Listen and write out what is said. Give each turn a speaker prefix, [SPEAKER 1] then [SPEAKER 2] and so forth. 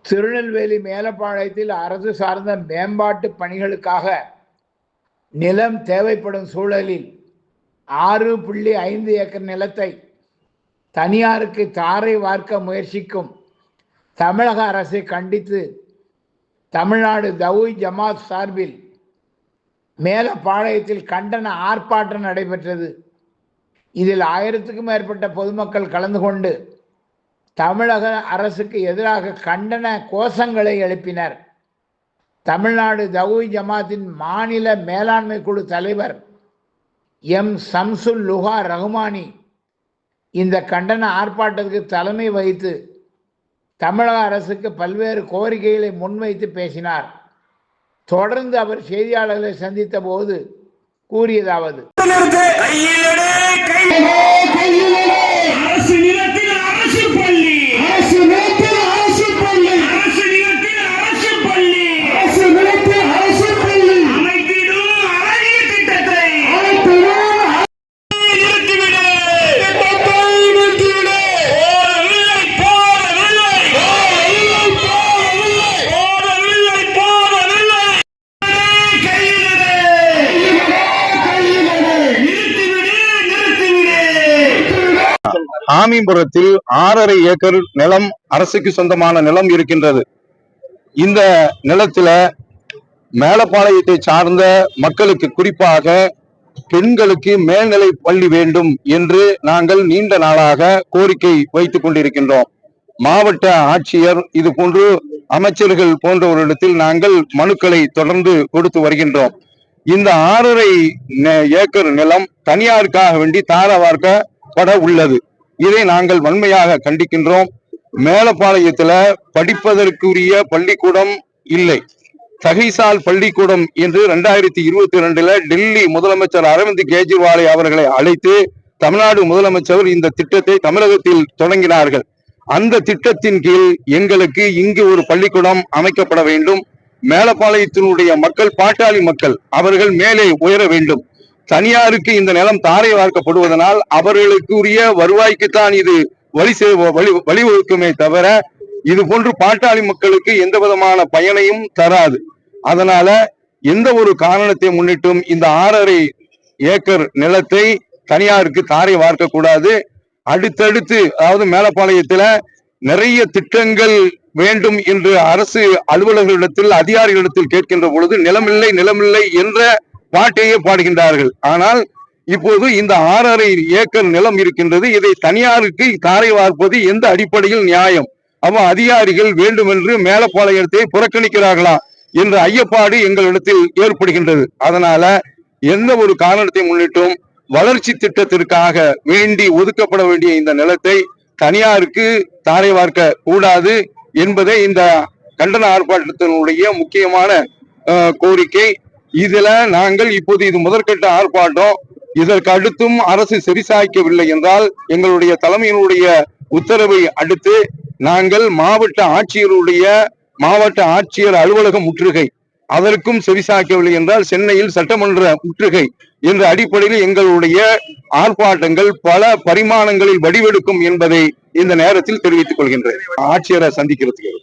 [SPEAKER 1] திருநெல்வேலி மேலப்பாளையத்தில் அரசு சார்ந்த மேம்பாட்டு பணிகளுக்காக நிலம் தேவைப்படும் சூழலில் 6.5 ஏக்கர் நிலத்தை தனியாருக்கு தாரை வார்க்க முயற்சிக்கும் தமிழக அரசை கண்டித்து தமிழ்நாடு தௌஹி ஜமாத் சார்பில் மேலப்பாளையத்தில் கண்டன ஆர்ப்பாட்டம் நடைபெற்றது. இதில் 1000க்கும் மேற்பட்ட பொதுமக்கள் கலந்து கொண்டு தமிழக அரசுக்கு எதிராக கண்டன கோஷங்களை எழுப்பினர். தமிழ்நாடு தௌஹி ஜமாத்தின் மாநில மேலாண்மை குழு தலைவர் எம் சம்சுல் லுஹா ரஹ்மானி இந்த கண்டன ஆர்ப்பாட்டத்துக்கு தலைமை வகித்து தமிழக அரசுக்கு பல்வேறு கோரிக்கைகளை முன்வைத்து பேசினார். தொடர்ந்து அவர் செய்தியாளர்களை சந்தித்த போது கூறியதாவது:
[SPEAKER 2] ஆமிபுரத்தில் 6.5 ஏக்கர் நிலம் அரசுக்கு சொந்தமான நிலம் இருக்கின்றது. இந்த நிலத்தில மேலப்பாளையத்தை சார்ந்த மக்களுக்கு, குறிப்பாக பெண்களுக்கு மேல்நிலை பள்ளி வேண்டும் என்று நாங்கள் நீண்ட நாளாக கோரிக்கை வைத்துக் கொண்டிருக்கின்றோம். மாவட்ட ஆட்சியர் இது போன்று அமைச்சர்கள் போன்றவர்களிடத்தில் நாங்கள் மனுக்களை தொடர்ந்து கொடுத்து வருகின்றோம். இந்த 6.5 ஏக்கர் நிலம் தனியாருக்காக வேண்டி தார வார்க்கப்பட உள்ளது. இதை நாங்கள் வன்மையாக கண்டிக்கின்றோம். மேலப்பாளையத்துல படிப்பதற்குரிய பள்ளிக்கூடம் இல்லை. தகைசால் பள்ளிக்கூடம் என்று 2022 டெல்லி முதலமைச்சர் அரவிந்த் கெஜ்ரிவாலை அவர்களை அழைத்து தமிழ்நாடு முதலமைச்சர் இந்த திட்டத்தை தமிழகத்தில் தொடங்கினார்கள். அந்த திட்டத்தின் கீழ் எங்களுக்கு இங்கு ஒரு பள்ளிக்கூடம் அமைக்கப்பட வேண்டும். மேலப்பாளையத்தினுடைய மக்கள் பாட்டாளி மக்கள், அவர்கள் மேலே உயர வேண்டும். தனியாருக்கு இந்த நிலம் தாரை வார்க்கப்படுவதனால் அவர்களுக்குரிய வருவாய்க்குத்தான் இது வழிவகுக்குமே தவிர இது போன்று பாட்டாளி மக்களுக்கு எந்த விதமான பயனையும் தராது. அதனால எந்த ஒரு காரணத்தை முன்னிட்டும் இந்த 6.5 ஏக்கர் நிலத்தை தனியாருக்கு தாரை வார்க்க கூடாது. அடுத்தடுத்து, அதாவது மேலப்பாளையத்துல நிறைய திட்டங்கள் வேண்டும் என்று அரசு அலுவலர்களிடத்தில், அதிகாரிகளிடத்தில் கேட்கின்ற பொழுது நிலமில்லை என்ற பாட்டையே பாடுகின்றார்கள். ஆனால் இப்போது இந்த 6.5 ஏக்கர் நிலம் இருக்கின்றது. இதை தனியாருக்கு தாரை வார்ப்பது எந்த அடிப்படையில் நியாயம்? அதிகாரிகள் வேண்டுமென்று மேலப்பாளையத்தை புறக்கணிக்கிறார்களா என்ற ஐயப்பாடு எங்களிடத்தில் ஏற்படுகின்றது. அதனால எந்த ஒரு காரணத்தை முன்னிட்டும் வளர்ச்சி திட்டத்திற்காக வேண்டி ஒதுக்கப்பட வேண்டிய இந்த நிலத்தை தனியாருக்கு தாரை வார்க்க கூடாது என்பதே இந்த கண்டன ஆர்ப்பாட்டத்தினுடைய முக்கியமான கோரிக்கை. இதுல நாங்கள் இப்போது இது முதற்கட்ட ஆர்ப்பாட்டம். இதற்கு அடுத்தும் அரசு செவிசாய்க்கவில்லை என்றால் எங்களுடைய தலைமையினுடைய உத்தரவை அடுத்து நாங்கள் மாவட்ட ஆட்சியர் அலுவலகம் முற்றுகை, அதற்கும் செவிசாய்க்கவில்லை என்றால் சென்னையில் சட்டமன்ற முற்றுகை என்ற அடிப்படையில் எங்களுடைய ஆர்ப்பாட்டங்கள் பல பரிமாணங்களில் வடிவெடுக்கும் என்பதை இந்த நேரத்தில் தெரிவித்துக் கொள்கின்றேன். ஆட்சியரை சந்திக்கிறதுக்கு